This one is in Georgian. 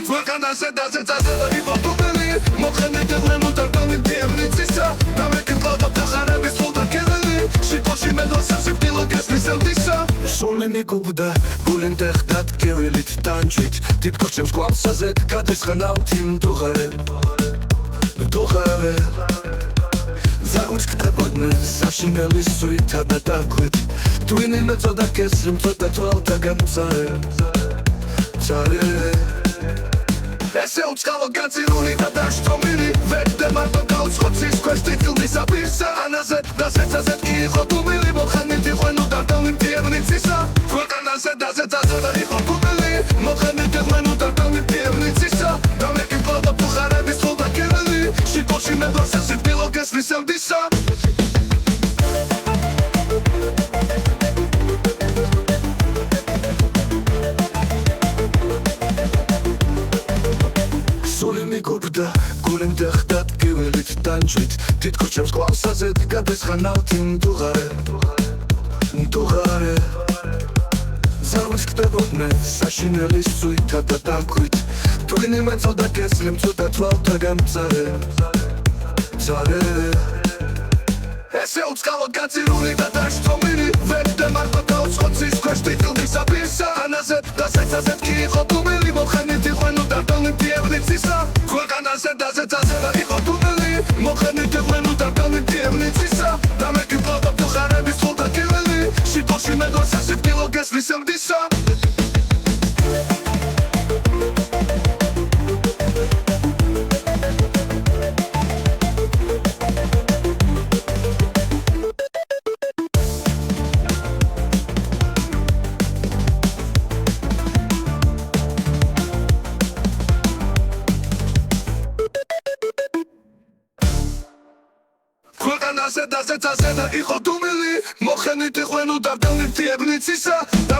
ქვეყანაზე დაზეწადა იყო თუმელი მოხენით ევლენო დარდანი დიევნიცისა დამეკითხავდა ფეხარების სულდა კერელი შიფოში მედოსა სიფტილო გესმის ელდისა სულენი გუბდა გულენდე ხდათ კევილით დანჯვით დიდქოჩემს გვამსაზეთ გადესხანავთ იმ დუღარე ზაგვით ქთებოდნენ საშინელის სუითა და დაგვით twini მეწოდა კესრიმ წოდა თვალთა გამწარე ესე უწყალო განცილული და დაშტომილი ვერდე მარტო გაუცხოცის ქვესტი ფილმის აპირსა ანაზე და სეცაზეთ კი იყო თუმილი მოხენით იყვენო დარდანი დიევნიცისა ქვეყანაზე დაზეწადა და იყო თუმილი მოხენით იყვენო დარდანი დიევნიცისა და მეკითხავდა ფეხარების სულდა კერელი შიფოში მედოსა სიფტილო გესმის ელდისა გუბდა გულენდე ხდათ კევილით დანჯვით დიდქოჩემს გვამსაზეთ გადესხანავთ იმ დუღარე ზაგვით ქთებოდნენ საშინელის სუითა და დაგვით twini მეწოდა კესრიმ წოდა თვალთა გამწარე ესე უწყალო განცილული და დაშტომილი ვერდე მარტო გაუცხოცის ქვესტი ფილმის აპირსა ანაზე და სეცაზეთ კი იყო თუმილი მოხენით იყვენო დარდანი დიევნიცისა ქვეყანაზე დაზეწადა და იყო თუმილი მოხენით იყვენო დარდანი დიევნიცისა და მეკითხავდა ფეხარების სულდა კერელი შიფოში მედოსა სიფტილო გესმის ელდისა ქვეყანაზე დაზეწადა იყო თუმილი მოხენით იყვენო დარდანი დიევნიცისა და